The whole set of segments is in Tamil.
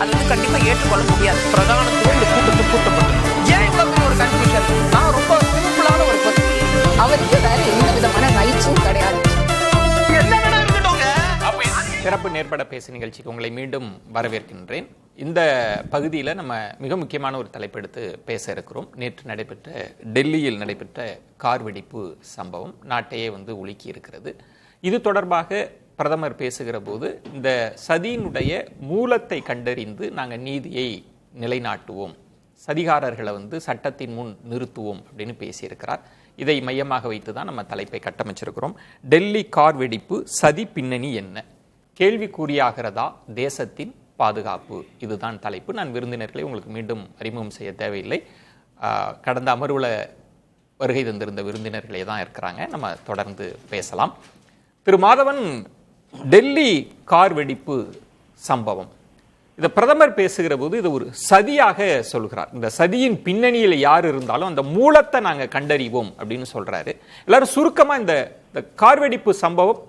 அது வந்து கண்டிப்பா ஏற்றுக்கொள்ள முடியாது. பிரதானத்துவம் இந்த கூட்டத்துக்கு கூட்டப்பட்டது. ஏன் இவ்வளவு பெரிய ஒரு கன்ஃபியூஷன்? நான் ரொம்ப சிம்பிளான ஒரு பத்தி, அவருக்கு வேற எந்த விதமான ரைட்ஸும் கிடையாது. என்ன வேணா இருக்கட்டும்ங்க. சிறப்பு நேர்பட பேசு நிகழ்ச்சிக்கு உங்களை மீண்டும் வரவேற்கின்றேன். இந்த பகுதியில் நம்ம மிக முக்கியமான ஒரு தலைப்பு எடுத்து பேச இருக்கிறோம். நேற்று நடைபெற்ற டெல்லியில் நடைபெற்ற கார் வெடிப்பு சம்பவம் நாட்டையே வந்து உலுக்கி இருக்கிறது. இது தொடர்பாக பிரதமர் பேசுகிற போது இந்த சதியினுடைய மூலத்தை கண்டறிந்து நாங்கள் நீதியை நிலைநாட்டுவோம், சதிகாரர்களை வந்து சட்டத்தின் முன் நிறுத்துவோம் அப்படின்னு பேசியிருக்கிறார். இதை மையமாக வைத்து தான் நம்ம தலைப்பை கட்டமைச்சிருக்கிறோம். டெல்லி கார் வெடிப்பு சதி பின்னணி என்ன, கேள்விக்குறியாகிறதா தேசத்தின் பாதுகாப்பு, இதுதான் தலைப்பு. நான் விருந்தினர்களை உங்களுக்கு மீண்டும் அறிமுகம் செய்ய தேவையில்லை. கடந்த அமர்வில் வருகை தந்திருந்த விருந்தினர்களே தான் இருக்கிறாங்க. நம்ம தொடர்ந்து பேசலாம். திரு மாதவன், டெல்லி கார் வெடிப்பு சம்பவம், இதை பிரதமர் பேசுகிற போது இது ஒரு சதியாக சொல்கிறார். இந்த சதியின் பின்னணியில் யார் இருந்தாலும் அந்த மூலத்தை நாங்கள் கண்டறிவோம் அப்படின்னு சொல்றாரு. எல்லாரும் சுருக்கமா இந்த கார் வெடிப்பு சம்பவம்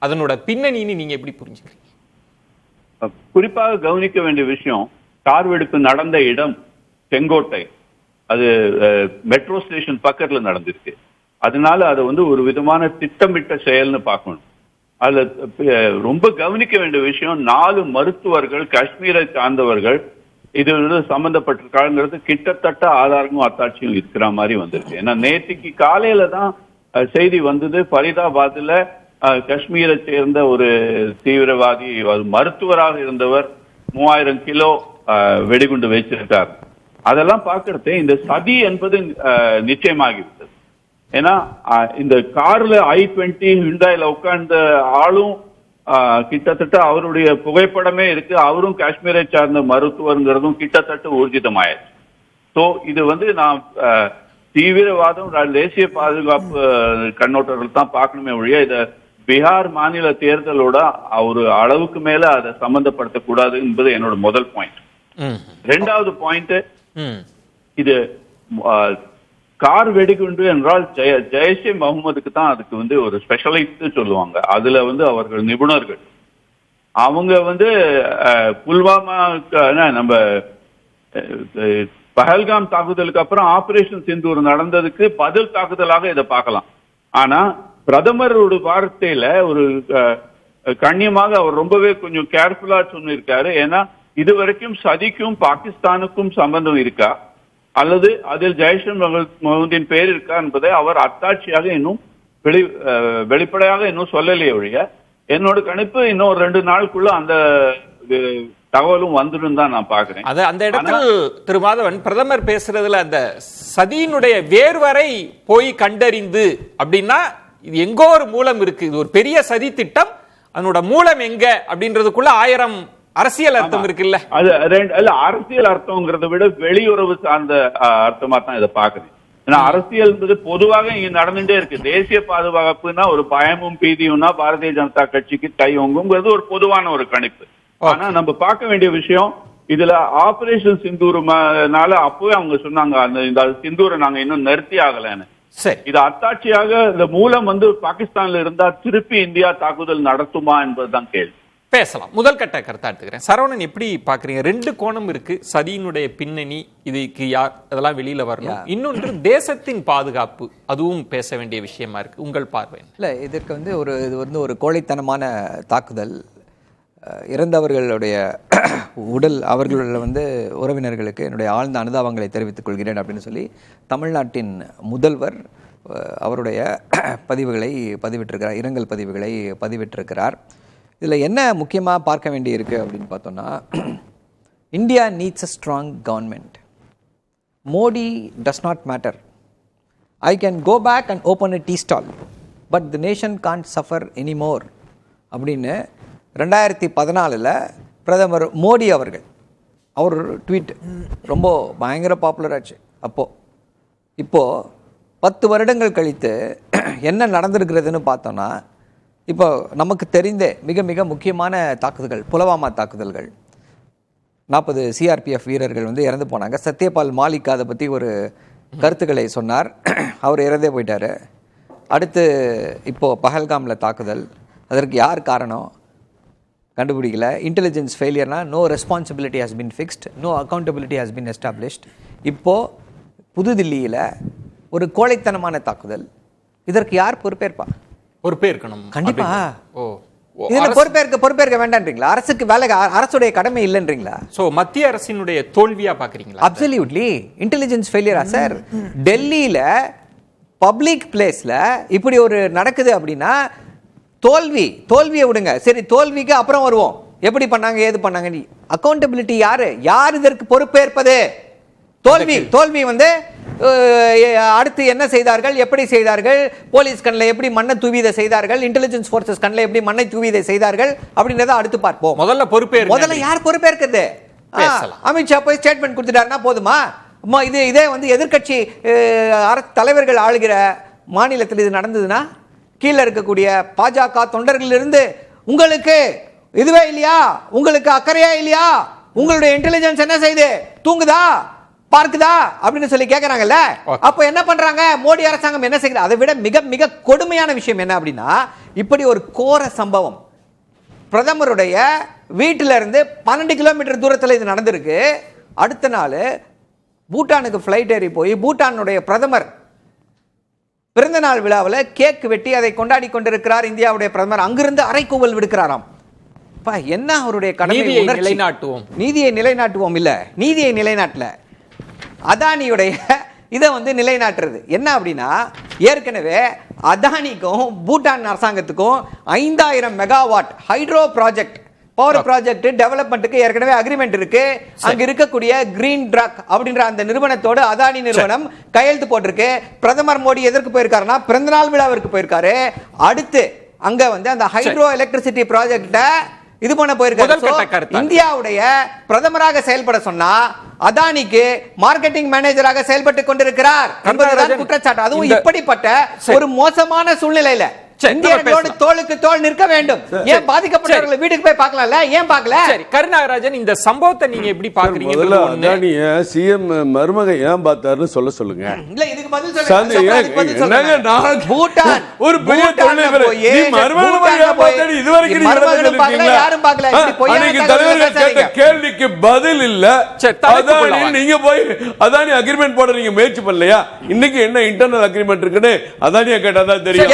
அதனோட பின்னணின்னு நீங்க எப்படி புரிஞ்சுக்கிறீங்க? குறிப்பாக கவனிக்க வேண்டிய விஷயம், கார் வெடிப்பு நடந்த இடம் செங்கோட்டை, அது மெட்ரோ ஸ்டேஷன் பக்கத்துல நடந்திருக்கு. அதனால அதை வந்து ஒரு விதமான திட்டமிட்ட செயல்னு பார்க்கணும். அதுல ரொம்ப கவனிக்க வேண்டிய விஷயம், 4 மருத்துவர்கள் காஷ்மீரை சார்ந்தவர்கள் இது சம்பந்தப்பட்டிருக்காங்கிறது கிட்டத்தட்ட ஆதாரமும் அத்தாட்சியும் இருக்கிற மாதிரி வந்திருக்கு. ஏன்னா நேற்றுக்கு காலையில தான் செய்தி வந்தது, ஃபரிதாபாத்ல காஷ்மீரை சேர்ந்த ஒரு தீவிரவாதி மருத்துவராக இருந்தவர் 3000 கிலோ வெடிகுண்டு வச்சிருக்கார். அதெல்லாம் பார்க்கறது இந்த சதி என்பது நிச்சயமாகிவிட்டது. ஏன்னா இந்த கார்ல I-20 ஹுண்டாயில உட்கார்ந்த ஆளும் கிட்டத்தட்ட அவருடைய புகைப்படமே இருக்கு. அவரும் காஷ்மீரை சார்ந்த மருத்துவருங்கிறதும் கிட்டத்தட்ட ஊர்ஜிதமாயிடுச்சு. ஸோ இது வந்து நான் தீவிரவாதம் தேசிய பாதுகாப்பு கண்ணோட்டர்கள் தான் பார்க்கணுமே ஒழிய இதை பீகார் மாநில தேர்தலோட ஒரு அளவுக்கு மேல அதை சம்பந்தப்படுத்தக்கூடாது என்பது என்னோட முதல் பாயிண்ட். 2வது பாயிண்ட், இது கார் வெடிகுண்டு என்றால் ஜெய்ஷே முகமதுக்கு தான் அதுக்கு வந்து ஒரு ஸ்பெஷலிஸ்ட் சொல்லுவாங்க. அதுல வந்து அவர்கள் நிபுணர்கள். அவங்க வந்து புல்வாமா நம்ம பஹல்காம் தாக்குதலுக்கு அப்புறம் ஆபரேஷன் சிந்தூர் நடந்ததுக்கு பதில் தாக்குதலாக இதை பார்க்கலாம். ஆனா பிரதமரோட வார்த்தையில ஒரு கண்ணியமாக அவர் ரொம்பவே கொஞ்சம் கேர்ஃபுல்லா சொல்லியிருக்காரு. ஏன்னா இதுவரைக்கும் சதிக்கும் பாகிஸ்தானுக்கும் சம்பந்தம் இருக்கா அல்லது அதில் ஜெய்ஷே முகமதின் பேர் இருக்கா என்பதை அவர் அத்தாட்சியாக இன்னும் வெளிப்படையாக இன்னும் சொல்லலையே ஒழிய, என்னோட கணிப்பு இன்னும் 2 நாளுக்குள்ள அந்த தகவலும் வந்துடும் தான் நான் பாக்குறேன். அந்த இடத்தில் திரு மாதவன், பிரதமர் பேசுறதுல அந்த சதியினுடைய வேர்வரை போய் கண்டறிந்து அப்படின்னா இது எங்கோ ஒரு மூலம் இருக்கு, இது ஒரு பெரிய சதி திட்டம், அதனோட மூலம் எங்க அப்படின்றதுக்குள்ள 1000 அரசியல் அர்த்தம் இருக்குல்ல. அது அரசியல் அர்த்தம்ங்கிறத விட வெளியுறவு சார்ந்த அர்த்தமா தான் இதை பாக்குறேன். ஏன்னா அரசியல் என்பது பொதுவாக இங்க நடந்துட்டே இருக்கு. தேசிய பாதுகாப்புனா ஒரு பயமும் பீதியும்னா பாரதிய ஜனதா கட்சிக்கு கை ஓங்குங்கிறது ஒரு பொதுவான ஒரு கணிப்பு. ஆனா நம்ம பார்க்க வேண்டிய விஷயம், இதுல ஆபரேஷன் சிந்தூர்னால அப்பவே அவங்க சொன்னாங்க இந்த சிந்தூரை நாங்க இன்னும் நிறுத்தி ஆகலன்னு. இது அத்தாட்சியாக இந்த மூலம் வந்து பாகிஸ்தான்ல இருந்தா திருப்பி இந்தியா தாக்குதல் நடத்துமா என்பதுதான் கேள்வி. பேசலாம். முதல் கட்ட கருத்தா எடுத்துக்கிறேன். சரவணன், எப்படி பாக்குறீங்க? 2 கோணம் இருக்கு. சதியினுடைய பின்னணி, இதுக்கு யார், அதெல்லாம் வெளியில வரணும். இன்னொன்று தேசத்தின் பாதுகாப்பு, அதுவும் பேச வேண்டிய விஷயமா இருக்கு. உங்கள் பார்வை? இல்ல, இதற்கு வந்து இது வந்து ஒரு கோழைத்தனமான தாக்குதல். இறந்தவர்களுடைய உடல், அவர்கள் வந்து உறவினர்களுக்கு என்னுடைய ஆழ்ந்த அனுதாபங்களை தெரிவித்துக் கொள்கிறேன் அப்படின்னு சொல்லி தமிழ்நாட்டின் முதல்வர் அவருடைய பதிவுகளை பதிவிட்டிருக்கிறார், இரங்கல் பதிவுகளை பதிவிட்டிருக்கிறார். இதில் என்ன முக்கியமாக பார்க்க வேண்டி இருக்கு அப்படின்னு பார்த்தோம்னா, India needs a strong government. Modi does not matter. I can go back and open a tea stall but the nation can't suffer anymore அப்படின்னு 2014 பிரதமர் மோடி அவர்கள் அவர் ட்வீட் ரொம்ப பயங்கர பாப்புலர் ஆச்சு. இப்போது 10 வருடங்கள் கழித்து என்ன நடந்திருக்கிறதுன்னு பார்த்தோன்னா, இப்போ நமக்கு தெரிந்த மிக மிக முக்கியமான தாக்குதல்கள், புல்வாமா தாக்குதல்கள், 40 சிஆர்பிஎஃப் வீரர்கள் வந்து இறந்து போனாங்க. சத்யபால் மாலிக் அதை பற்றி ஒரு கருத்துக்களை சொன்னார். அவர் இறந்தே போயிட்டார். அடுத்து இப்போது பஹல்காமில் தாக்குதல், அதற்கு யார் காரணம்? கண்டுபிடிக்கல. இன்டெலிஜென்ஸ் ஃபெயிலியர்னா no responsibility has been fixed, no accountability has been established. இப்போது புதுதில்லியில் ஒரு கோழைத்தனமான தாக்குதல், இதற்கு யார் பொறுப்பேற்பா? பொறுப்பேற்கணும் கண்டிப்பா. ஓ இதுல பொறுப்பேற்க வேண்டாம்ன்றீங்களா? அரசுக்கு வேலை, அரசுடைய கடமை இல்லைன்றீங்களா? சோ மத்திய அரசினுடைய தோல்வியா பாக்குறீங்களா? அப்சல்யூட்லி இன்டெலிஜென்ஸ் ஃபெயிலியரா சார்? டெல்லியில பப்ளிக் பிளேஸ்ல இப்படி ஒரு நடக்குது அப்படின்னா தோல்வியை விடுங்க, சரி தோல்விக்கு அப்புறம் வருவோம். எப்படி பண்ணாங்க, ஏது பண்ணாங்க, அக்கௌண்டபிலிட்டி யார் இதற்கு பொறுப்பேற்பது? தோல்வி வந்து அடுத்து என்ன செய்தார்கள், எப்படி செய்தார்கள், போலீஸ் கண்ணில் எப்படி மண்ணை தூவி இதை செய்தார்கள், இன்டெலிஜென்ஸ் ஃபோர்சஸ் கண்ணில் எப்படி மண்ணை தூவி இதை செய்தார்கள் அப்படின்றத அடுத்து பார்ப்போம். முதல்ல யார் பொறுப்பேற்கிறது? அமித்ஷா போய் ஸ்டேட்மெண்ட் கொடுத்துட்டாருன்னா போதுமா? இதே வந்து எதிர்கட்சி தலைவர்கள் ஆளுகிற மாநிலத்தில் இது நடந்ததுன்னா கீழே இருக்கக்கூடிய பாஜக தொண்டர்களிலிருந்து உங்களுக்கு இதுவே இல்லையா, உங்களுக்கு அக்கறையா இல்லையா, உங்களுடைய இன்டெலிஜென்ஸ் என்ன செய்யுது, தூங்குதா, பார்க்குதா அப்படின்னு சொல்லி கேட்கறாங்கல்ல. அப்ப என்ன பண்றாங்க மோடி அரசாங்கம், என்ன செய்யுது? அதை விட மிக மிக கொடுமையான விஷயம் என்ன அப்படின்னா, இப்படி ஒரு கோர சம்பவம் பிரதமருடைய வீட்டில இருந்து 12 கிலோமீட்டர் தூரத்தில் இது நடந்திருக்கு. அடுத்த நாள் பூட்டானுக்கு ஃபிளைட் ஏறி போய் பூட்டானுடைய பிரதமர் பிறந்த நாள் விழாவில் கேக் வெட்டி அதை கொண்டாடி கொண்டிருக்கிறார் இந்தியாவுடைய பிரதமர். அங்கிருந்து அறைகூவல் விடுக்கிறாராம். என்ன அவருடைய கடமை? நீதியை நிலைநாட்டுவோம் இல்ல, நீதியை நிலைநாட்டல, அதானியுடைய இதை வந்து நிலைநாட்டுறது என்ன அப்படின்னா, ஏற்கனவே அதானிக்கும் பூட்டான் அரசாங்கத்துக்கும் 5000 megawatt hydro project, power project டெவலப்மெண்ட்டுக்கு ஏற்கனவே அக்ரிமெண்ட் இருக்கு. அங்க இருக்கக்கூடிய கிரீன் ட்ரக் அப்படின்ற அந்த நிறுவனத்தோடு அதானி நிறுவனம் கையெழுத்து போட்டிருக்கு. பிரதமர் மோடி எதற்கு போயிருக்காருன்னா பிறந்தநாள் விழாவிற்கு போயிருக்காரு. அடுத்து அங்க வந்து அந்த ஹைட்ரோ எலக்ட்ரிசிட்டி ப்ராஜெக்ட இது பண்ண போயிருக்காரு. இந்தியாவுடைய பிரதமராக செயல்பட சொன்னா அதானிக்கு மார்க்கெட்டிங் மேனேஜராக செயல்பட்டு கொண்டிருக்கிறார் என்பதுதான் குற்றச்சாட்டு. அதுவும் இப்படிப்பட்ட ஒரு மோசமான சூழ்நிலையில இந்தியர்களோடு தோளுக்கு தோள் நிற்க வேண்டும். ஏன் பாதிக்கப்பட்டவர்களை வீட்டுக்கு போய் பார்க்கலாம்ல, ஏன் பார்க்கல? சரி கருணாகராஜன், இந்த சம்பவத்தை நீங்க எப்படி பாக்குறீங்க? அதானிய சிஎம் மருமக ஏன் பார்த்தாருன்னு சொல்லுங்க. இல்ல இதுக்கு பதில் சொல்லுங்க. பூட்டான் ஒரு பெரிய தொழிலதிபர், நீ மருமக பார்த்தாரு இதுவரைக்கும் யாரும் பார்க்கல. அன்னைக்கு தலைவர்கள் கேட்ட கேள்விக்கு பதில் இல்ல. அதானி நீங்க போய் அதானி அக்ரிமெண்ட் போட நீங்க முயற்சி பண்ணலையா? இன்னைக்கு என்ன இன்டர்னல் அக்ரிமெண்ட் இருக்குன்னு அதானியா கேட்டாதான் தெரியும்.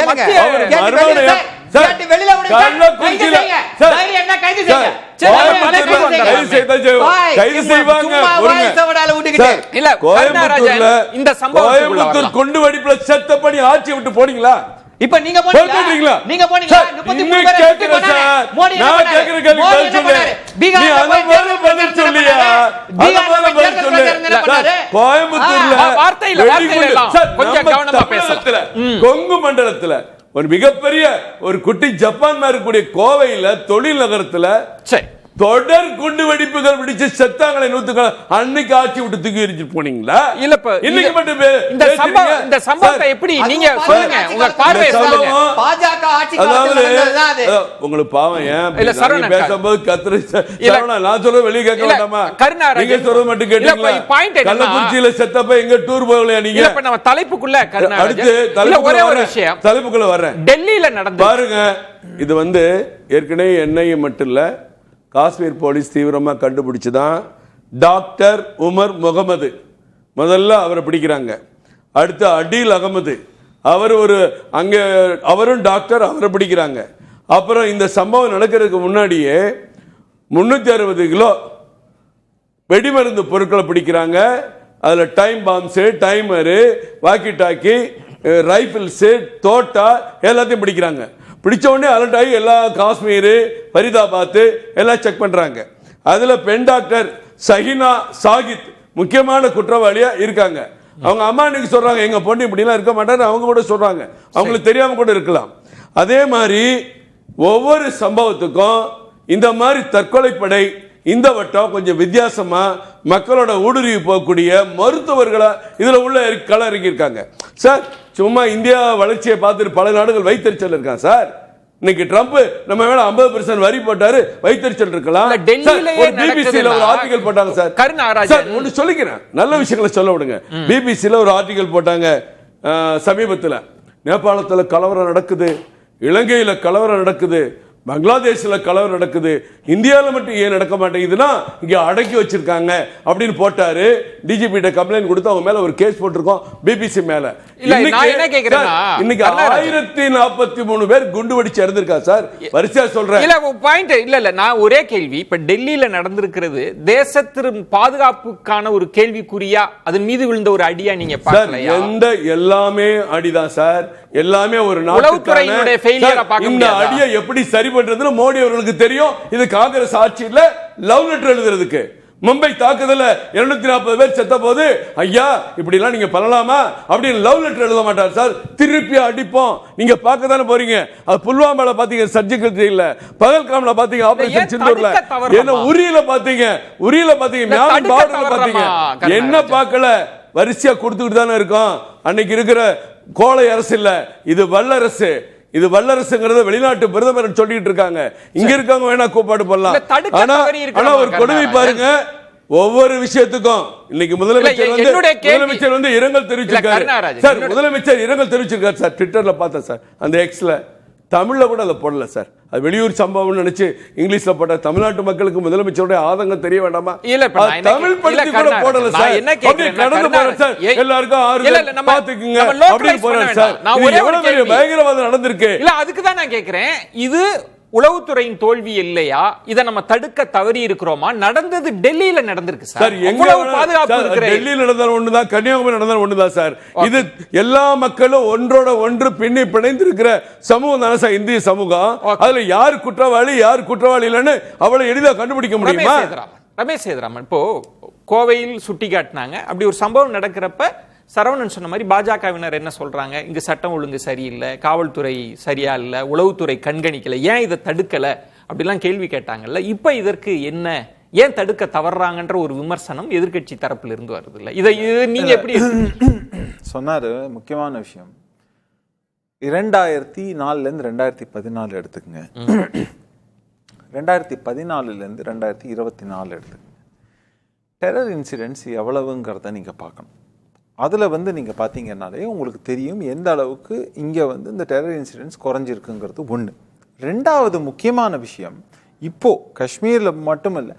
கோயம்புத்தூர் குண்டு வெடிப்புல செத்தபடி ஆட்சி விட்டு போனீங்களா? இப்ப நீங்க போனீங்களா? நீங்க போனீங்களா? 33 பேர் சுத்தி போனாங்க. மோடி நான் கேக்குற கேள்வி பதில் சொல்லு. பீகார்ல பதில் சொல்லியா? பீகார்ல பதில் சொல்லு. கோயம்புத்தூர்ல வார்த்தையில கொஞ்சம் கவனமா பேசலாம். கொங்கு மண்டலத்துல ஒரு மிகப்பெரிய ஒரு குட்டி ஜப்பான் மாதிரி கூடிய கோவையில தொழில் நகரத்துல தொடர் குண்டு வெடிப்புகள் வெடிச்சு செத்தாங்களே நூத்துக்கள், அன்னைக்கு ஆட்சி விட்டு தூக்கி எரிஞ்சு போனீங்களா? இல்ல இன்னைக்கு மட்டும் இந்த சம்பவத்தை எப்படி நீங்க சொல்லுங்க, உங்க பார்வையை சொல்லுங்க. பாஜக ஆட்சி உங்களுக்கு பாவம் ஏன் பேசும்போது கத்துற நான் சொல்ல வெளியே கேட்க வேண்டாமா? நீங்க சொல்றது மட்டும் கேட்டீங்களா? கள்ளக்குறிச்சியில செத்தப்ப எங்க டூர் போகலையா நீங்க? இப்ப நம்ம தலைப்புக்குள்ள அடுத்து தலைப்புக்குள்ள வர்றேன். டெல்லியில நடந்து பாருங்க, இது வந்து ஏற்கனவே என்ஐஏ மட்டும் இல்ல, காஷ்மீர் போலீஸ் தீவிரமா கண்டுபிடிச்சுதான் டாக்டர் உமர் முகமது முதல்ல அவரை பிடிக்கிறாங்க. அடுத்து அடீல் அகமது, அவர் ஒரு அங்க அவரும் டாக்டர், அவரை பிடிக்கிறாங்க. அப்புறம் இந்த சம்பவம் நடக்கிறதுக்கு முன்னாடியே 360 கிலோ வெடிமருந்து பொருட்களை பிடிக்கிறாங்க. அதுல time bombs, timer, walkie talkie, rifles, தோட்டா எல்லாத்தையும் பிடிக்கிறாங்க. பிடிச்ச உடனே அலர்ட் ஆகி எல்லா காஷ்மீர், ஃபரிதாபாத் எல்லாம் செக் பண்றாங்க. அதுல பெண் டாக்டர் சஹினா சாகித் முக்கியமான குற்றவாளியா இருக்காங்க. அவங்க அம்மா இன்னைக்கு சொல்றாங்க எங்க பொண்ணு இப்படிலாம் இருக்க மாட்டாரு, அவங்க கூட சொல்றாங்க, அவங்களுக்கு தெரியாம கூட இருக்கலாம். அதே மாதிரி ஒவ்வொரு சம்பவத்துக்கும் இந்த மாதிரி தற்கொலைப்படை இந்த வட்டம் கொஞ்சம் வித்தியாசமா மக்களோட ஊடுருவி போகக்கூடிய மருத்துவர்களா இதுல உள்ள கள இறங்கி இருக்காங்க. சார் சும்மா இந்தியா வளர்ச்சியை பார்த்துட்டு பல நாடுகள் வைத்தறிச்சல் இருக்காங்க சார். இன்னைக்கு ட்ரம்ப் நம்ம மேல 50% வரி போட்டாரு, வைத்தறிச்சல் இருக்கலாம். பிபிசில ஒரு ஆர்டிகல் போட்டாங்க சார், ஒன்று சொல்லிக்கிறேன், நல்ல விஷயங்களை சொல்ல விடுங்க. பிபிசில ஒரு ஆர்டிகல் போட்டாங்க சமீபத்தில், நேபாளத்தில் கலவரம் நடக்குது, இலங்கையில் கலவரம் நடக்குது, பங்களாதேஷ்ல கலவரம் நடக்குது, இந்தியாவில் மட்டும் ஏன் நடக்க மாட்டேங்குதுன்னா இங்க அடக்கி வச்சிருக்காங்க அப்படின்னு போட்டாரு. டிஜிபி கிட்ட கம்ப்ளைண்ட் கொடுத்து அவங்க மேல ஒரு கேஸ் போட்டிருக்கோம் பிபிசி மேல. இன்னைக்கு 1043 பேர் குண்டு வெடிச்சு இறந்திருக்கா சார். வரிசையா சொல்றேன். இல்ல நான் ஒரே கேள்வி, இப்ப டெல்லியில நடந்திருக்கிறது தேசத்தின் பாதுகாப்புக்கான ஒரு கேள்விக்குறியா அதன் மீது விழுந்த ஒரு அடியா நீங்க பாக்கலையா? எல்லாமே அடிதான் சார், எல்லாமே ஒரு நாட்டுக்கான. இந்த அடியை எப்படி சரி பண்றதுன்னு மோடி அவர்களுக்கு தெரியும். இது காங்கிரஸ் ஆட்சியில் லவ் லெட்டர் எழுதுறதுக்கு. மும்பை தாக்குதல 240 பேர் செத்த போது ஐயா இப்படி எல்லாம் நீங்க பண்ணலாமா அப்படின்னு லவ் லெட்டர் எழுத மாட்டார் சார். திருப்பி அடிப்போம். நீங்க பார்க்க தானே போறீங்க. அது புல்வாமால பாத்தீங்க சர்ஜிக்கல் ட்ரைல்ல, பகல்காம்ல பாத்தீங்க ஆபரேஷன் சிந்தூர்ல, என்ன உரியில பாத்தீங்க மியான்மர் பார்டர்ல பாத்தீங்க. என்ன பார்க்கல, வரிசையா கொடுத்துக்கிட்டு தானே இருக்கோம். அன்னைக்கு இருக்கிற கோழை அரசு இல்ல, இது வல்லரசு. இது வல்லரசுங்கிறத வெளிநாட்டு பிரதமர் சொல்லிட்டு இருக்காங்க. இங்க இருக்கவங்க வேணா கூப்பாடு பண்ணலாம். ஆனா ஒரு கொடுமை பாருங்க, ஒவ்வொரு விஷயத்துக்கும் இன்னைக்கு முதலமைச்சர் வந்து இரங்கல் தெரிவிச்சிருக்காரு சார். முதலமைச்சர் இரங்கல் தெரிவிச்சிருக்காரு சார். ட்விட்டர்ல பார்த்தேன் சார். அந்த எக்ஸ்ல தமிழ்ல கூட அதை போடல சார். அது வெளியூர் சம்பவம் நினைச்சு இங்கிலீஷ்ல போட்ட தமிழ்நாட்டு மக்களுக்கு முதலமைச்சருடைய ஆதங்கம் தெரிய வேண்டாமா? தமிழ் படுத்தி கூட போடல சார். கடந்து போற சார், எல்லாருக்கும் ஆறுதல் பாத்துக்குங்க அப்படின்னு போறாரு சார். எவ்வளவு பெரிய பயங்கரவாதம் நடந்திருக்கு. இல்ல அதுக்குதான் நான் கேட்கிறேன், இது உளவுத்துறையின் தோல்வி இல்லையா? இதை நம்ம தடுக்க தவறி இருக்கிறோமா? நடந்தது டெல்லியில நடந்திருக்கு சார். டெல்லியில நடந்தாலும் ஒண்ணுதான், கன்னியாகுமரி நடந்தாலும் ஒண்ணுதான் சார். இது எல்லா மக்களும் ஒன்றோட ஒன்று பின்னி பிணைந்து இருக்கிற சமூகம் தானே சார் இந்திய சமூகம். அதுல யார் குற்றவாளி யார் குற்றவாளி இல்லைன்னு அவ்வளவு எளிதாக கண்டுபிடிக்க முடியுமா? ரமேஷ் சேதுராமன் இப்போ கோவையில் சுட்டி காட்டினாங்க. அப்படி ஒரு சம்பவம் நடக்கிறப்ப சரவணன் சொன்ன மாதிரி பாஜகவினர் என்ன சொல்றாங்க, இங்க சட்டம் ஒழுங்கு சரியில்லை, காவல்துறை சரியா இல்ல, உளவுத்துறை கண்காணிக்கல, ஏன் இதை தடுக்கல அப்படிலாம் கேள்வி கேட்டாங்கல்ல. இப்ப இதற்கு என்ன, ஏன் தடுக்க தவறாங்கன்ற ஒரு விமர்சனம் எதிர்கட்சி தரப்புல இருந்து வருது இல்ல? இதை நீங்க எப்படி சொன்னாரு? முக்கியமான விஷயம் 2004 இருந்து 2014 எடுத்துக்கங்க, 2014 இருந்து 2024 எடுத்துக்கங்க. டெரர் இன்சிடென்ட்ஸ் எவ்வளவுங்கிறத நீங்க பார்க்கணும். அதில் வந்து நீங்கள் பார்த்தீங்கன்னாலே உங்களுக்கு தெரியும் எந்த அளவுக்கு இங்கே வந்து இந்த டெரர் இன்சிடென்ட்ஸ் குறைஞ்சிருக்குங்கிறது ஒன்று. ரெண்டாவது முக்கியமான விஷயம், இப்போது காஷ்மீரில் மட்டுமல்ல,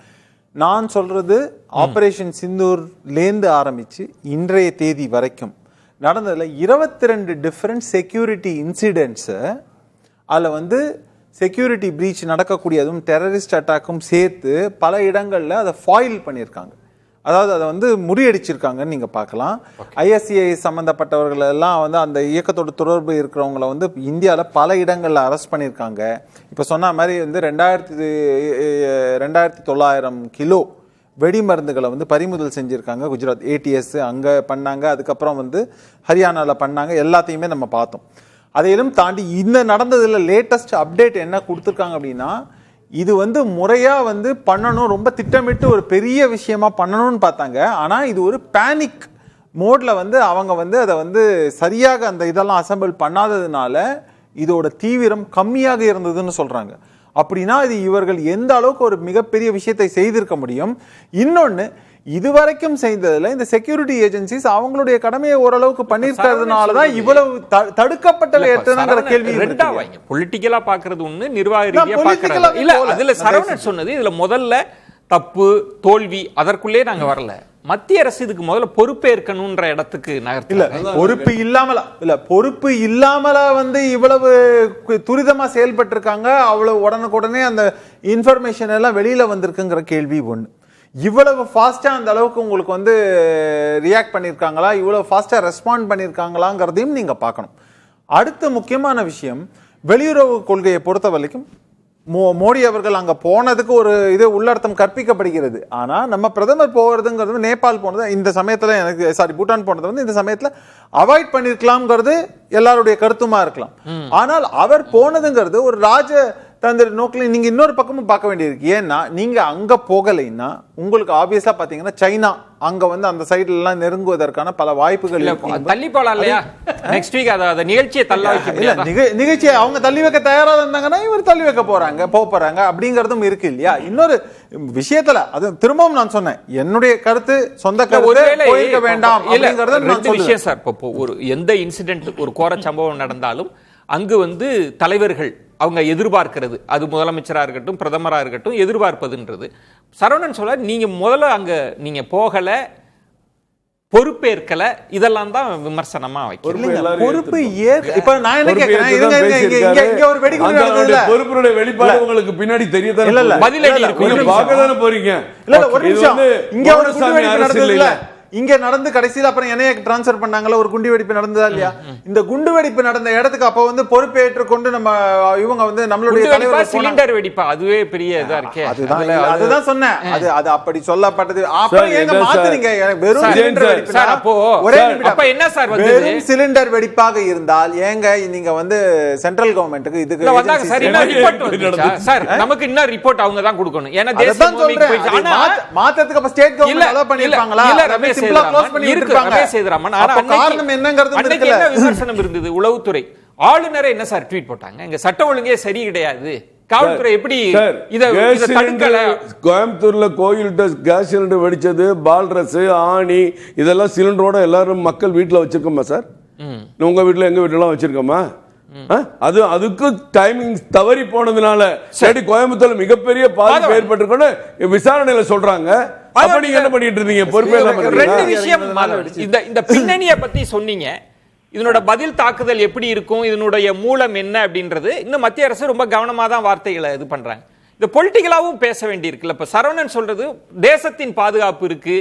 நான் சொல்கிறது ஆப்ரேஷன் சிந்தூர்லேருந்து ஆரம்பித்து இன்றைய தேதி வரைக்கும் நடந்ததில் 22 டிஃப்ரெண்ட் செக்யூரிட்டி இன்சிடென்ட்ஸை, அதில் வந்து செக்யூரிட்டி பிரீச் நடக்கக்கூடியதும் டெரரிஸ்ட் அட்டாக்கும் சேர்த்து பல இடங்களில் அதை ஃபாயில் பண்ணியிருக்காங்க. அதாவது அதை வந்து முறியடிச்சிருக்காங்கன்னு நீங்கள் பார்க்கலாம். ஐஎஸ்சிஐ சம்மந்தப்பட்டவர்கள் எல்லாம் வந்து அந்த இயக்கத்தோட தொடர்பு இருக்கிறவங்கள வந்து இந்தியாவில் பல இடங்களில் அரெஸ்ட் பண்ணியிருக்காங்க. இப்போ சொன்ன மாதிரி வந்து 2900 கிலோ வெடி மருந்துகளை வந்து பறிமுதல் செஞ்சுருக்காங்க. குஜராத் ஏடிஎஸ் அங்கே பண்ணாங்க, அதுக்கப்புறம் வந்து ஹரியானாவில் பண்ணாங்க. எல்லாத்தையுமே நம்ம பார்த்தோம். அதையும் தாண்டி இந்த நடந்ததில் லேட்டஸ்ட் அப்டேட் என்ன கொடுத்துருக்காங்க அப்படின்னா, இது வந்து முறையாக வந்து பண்ணணும், ரொம்ப திட்டமிட்டு ஒரு பெரிய விஷயமா பண்ணணும்னு பார்த்தாங்க. ஆனால் இது ஒரு பேனிக் மோட்ல வந்து அவங்க வந்து அதை வந்து சரியாக அந்த இதெல்லாம் அசம்பிள் பண்ணாததுனால இதோட தீவிரம் கம்மியாக இருந்ததுன்னு சொல்றாங்க. அப்படின்னா இது இவர்கள் எந்த அளவுக்கு ஒரு மிகப்பெரிய விஷயத்தை செய்திருக்க முடியும். இன்னொன்று, இதுவரைக்கும் செய்ததுல இந்த செக்யூரிட்டி ஏஜென்சிஸ் அவங்களுடைய கடமையை ஓரளவுக்கு பண்ணிருக்கிறதுனாலதான் இவ்வளவு தடுக்கப்பட்டவை எத்தனைங்கிற கேள்வி. பொலிட்டிக்கலா பாக்குறது ஒண்ணு, நிர்வாக ரீதியா பாக்குறது இல்ல. அதுல சரவணன் சொன்னது இதுல முதல்ல தப்பு தோல்வி அதற்குள்ளே நாங்க வரல. மத்திய அரசு இதுக்கு முதல்ல பொறுப்பேற்கணும்ன்ற இடத்துக்கு இல்ல, பொறுப்பு இல்லாமல வந்து இவ்வளவு துரிதமா செயல்பட்டு இருக்காங்க. அவ்வளவு உடனுக்குடனே அந்த இன்ஃபர்மேஷன் எல்லாம் வெளியில வந்திருக்குங்கிற கேள்வி ஒண்ணு. இவ்வளவு ஃபாஸ்டா அந்த அளவுக்கு உங்களுக்கு வந்து ரியாக்ட் பண்ணியிருக்காங்களா, இவ்வளவு ஃபாஸ்டா ரெஸ்பாண்ட் பண்ணியிருக்காங்களாங்கிறதையும் நீங்க பார்க்கணும். அடுத்த முக்கியமான விஷயம், வெளியுறவு கொள்கையை பொறுத்த வரைக்கும் மோடி அவர்கள் அங்க போனதுக்கு ஒரு இது உள்ளர்த்தம் கற்பிக்கப்படுகிறது. ஆனா நம்ம பிரதமர் போகிறதுங்கிறது, நேபாள் போனது இந்த சமயத்துல எனக்கு பூட்டான் போனது வந்து இந்த சமயத்துல அவாய்ட் பண்ணிருக்கலாம்ங்கிறது எல்லாருடைய கருத்துமா இருக்கலாம். ஆனால் அவர் போனதுங்கிறது ஒரு ராஜ தந்திர நோக்கில் நீங்க இன்னொரு பக்கமும் பார்க்க வேண்டியிருக்கு. ஏன்னா நீங்க அங்க போகலைன்னா உங்களுக்கு ஆப்வியஸா பாத்தீங்கன்னா சைனா அங்க வந்து அந்த சைடுல எல்லாம் நெருங்குவதற்கான பல வாய்ப்புகள் தள்ளி போலாம் இல்லையா? நெக்ஸ்ட் வீக் அத நிகழ்ச்சியை தள்ள வைக்க முடியாது. நிகழ்ச்சியை அவங்க தள்ளி வைக்க தயாரா இருந்தாங்கன்னா இவர் தள்ளி வைக்க போறாங்க அப்படிங்கறதும் இருக்கு இல்லையா? இன்னொரு விஷயத்துல அது திரும்பவும் நான் சொன்னேன், என்னுடைய கருத்து சொந்த கருத்து போயிருக்க வேண்டாம் அப்படிங்கறது நான் சொல்றேன் சார். இப்போ ஒரு எந்த இன்சிடென்ட் ஒரு கோர சம்பவம் நடந்தாலும் அங்கு வந்து தலைவர்கள் அவங்க எதிர்பார்க்கிறது, அது முதலமைச்சராக இருக்கட்டும் பிரதமராக இருக்கட்டும் எதிர்பார்ப்பதுன்றது. சரவணன் சொல்ல நீங்க முதல்ல அங்க நீங்க போகல, பொறுப்பேற்கல, இதெல்லாம் தான் விமர்சனமா வைக்கிறேன். பொறுப்பு இப்ப நான் என்ன கேக்குறேன், இங்க ஒரு வெடிகுண்டு நடக்குதுல, பொறுப்புடைய வெளிப்பாடு உங்களுக்கு பின்னாடி தெரியதான் இல்ல பதிலடி இருக்கு, நீங்க பார்க்க தானே போறீங்க. இல்ல ஒரு நிமிஷம், இங்க ஒரு குண்டு வெடிப்பு நடக்குதுல, இங்க நடந்து கடைசியில் அப்புறம் என்னைய டிரான்ஸ்ஃபர் பண்ணாங்கல்ல, ஒரு குண்டு வெடிப்பு நடந்ததா இல்லையா? இந்த குண்டு வெடிப்பு நடந்த இடத்துக்கு அப்ப வந்து பொறுப்பேற்று கொண்டு நம்ம இவங்க வந்து நம்மளுடைய தலைவர் சிலிண்டர் வெடிப்பா, அதுவே பெரிய இதா இருக்கே. அதுதான் சொன்னேன், அது அப்படி சொல்லப்பட்டது. அப்புறம் ஏங்க மாத்துறீங்க? வெறும் சிலிண்டர் வெடிப்பு அப்போ ஒரே அப்ப என்ன சார் வந்து வெறும் சிலிண்டர் வெடிப்பாக இருந்தால் ஏங்க நீங்க வந்து சென்ட்ரல் கவர்மெண்ட்டுக்கு இதுக்கு வந்தாங்க சார்? இன்னும் ரிப்போர்ட் வந்துச்சா சார்? நமக்கு இன்னும் ரிப்போர்ட் அவங்க தான் கொடுக்கணும். ஏன்னா தேசம் மாத்தறதுக்கு அப்ப ஸ்டேட் கவர்மெண்ட் அலோ பண்ணிருப்பாங்களா? விமர்சனம் இருந்தது உளவுத்துறை. ஆளுநரை என்ன சார் ட்வீட் போட்டாங்க, எங்க சட்ட ஒழுங்கே சரி கிடையாது, காவல்துறை எப்படி கோயம்புத்தூர்ல கோயில் கேஸ் சிலிண்டர் வெடிச்சது, பால்ரஸ், ஆணி இதெல்லாம் சிலிண்டரோட எல்லாரும் மக்கள் வீட்டுல வச்சிருக்கோமா சார்? உங்க வீட்டுல எங்க வீட்டுல எல்லாம் வச்சிருக்கோமா? அது அதுக்கு டைமிங் தவறி போனதுனால சரி கோயம்புத்தூர்ல மிகப்பெரிய பாதிப்பு ஏற்பட்டிருக்குன்னு விசாரணையில சொல்றாங்க. அப்ப நீங்க என்ன பண்ணிட்டு இருந்தீங்க? பொறுப்பே ரெண்டு விஷயம். இந்த பின்னணியை பத்தி சொன்னீங்க, இதனோட பதில் தாக்குதல் எப்படி இருக்கும், இதனுடைய மூலம் என்ன அப்படின்றது இன்னும் மத்திய அரசு ரொம்ப கவனமா தான் வார்த்தைகளை இது பண்றாங்க. இந்த பொலிட்டிக்கலாவும் பேச வேண்டி இருக்குல்ல. இப்ப சரவணன் சொல்றது தேசத்தின் பாதுகாப்பு இருக்கு,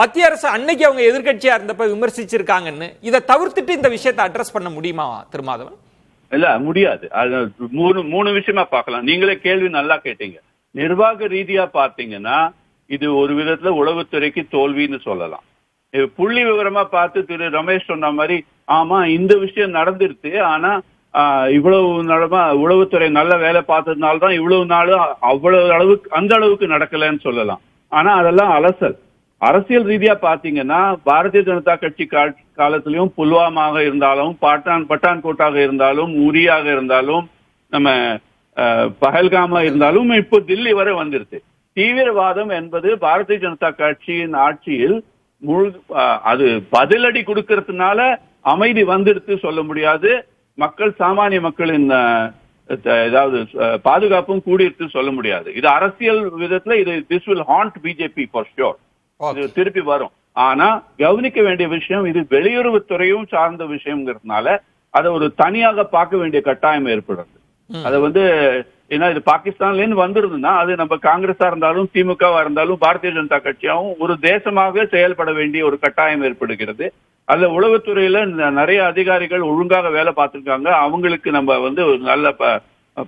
மத்திய அரசு அன்னைக்கு அவங்க எதிர்கட்சியா இருந்தப்ப விமர்சிச்சிருக்காங்கன்னு, இதை தவிர்த்துட்டு இந்த விஷயத்தை அட்ரஸ் பண்ண முடியுமா திருமாதவன்? இல்ல முடியாது. அது மூணு விஷயமா பார்க்கலாம். நீங்களே கேள்வி நல்லா கேட்டீங்க. நிர்வாக ரீதியா பார்த்தீங்கன்னா இது ஒரு விதத்துல உளவுத்துறைக்கு தோல்வின்னு சொல்லலாம். புள்ளி விவரமா பார்த்து திரு ரமேஷ் சொன்ன மாதிரி ஆமா இந்த விஷயம் நடந்துருச்சு, ஆனா இவ்வளவு நாளமா உளவுத்துறை நல்ல வேலை பார்த்ததுனால்தான் இவ்வளவு நாளும் அவ்வளவு அளவுக்கு அந்த அளவுக்கு நடக்கலன்னு சொல்லலாம். ஆனா அதெல்லாம் அலசல். அரசியல் ரீதியா பாத்தீங்கன்னா பாரதிய ஜனதா கட்சி காலத்திலையும் புல்வாமாக இருந்தாலும் பட்டான்கோட்டாக இருந்தாலும் உரியாக இருந்தாலும் நம்ம பஹல்காமா இருந்தாலும் இப்போ தில்லி வரை வந்துருச்சு. தீவிரவாதம் என்பது பாரதிய ஜனதா கட்சியின் ஆட்சியில் அது பதிலடி கொடுக்கறதுனால அமைதி வந்துடுத்து சொல்ல முடியாது. மக்கள் சாமானிய மக்களின் ஏதாவது பாதுகாப்பும் கூடியிருக்கு சொல்ல முடியாது. இது அரசியல் விதத்துல இது this will hand BJP for sure. இது திருப்பி வரும். ஆனா கவனிக்க வேண்டிய விஷயம் இது வெளியுறவுத்துறையும் சார்ந்த விஷயம்ங்கிறதுனால அதை ஒரு தனியாக பார்க்க வேண்டிய கட்டாயம் ஏற்படுறது. அதை வந்து ஏன்னா இது பாகிஸ்தான்ல இருந்து வந்துருதுன்னா அது நம்ம காங்கிரஸா இருந்தாலும் திமுகவா இருந்தாலும் பாரதிய ஜனதா கட்சியாவும் ஒரு தேசமாக செயல்பட வேண்டிய ஒரு கட்டாயம் ஏற்படுகிறது. அதுல உளவுத்துறையில நிறைய அதிகாரிகள் ஒழுங்காக வேலை பார்த்திருக்காங்க. அவங்களுக்கு நம்ம வந்து ஒரு நல்ல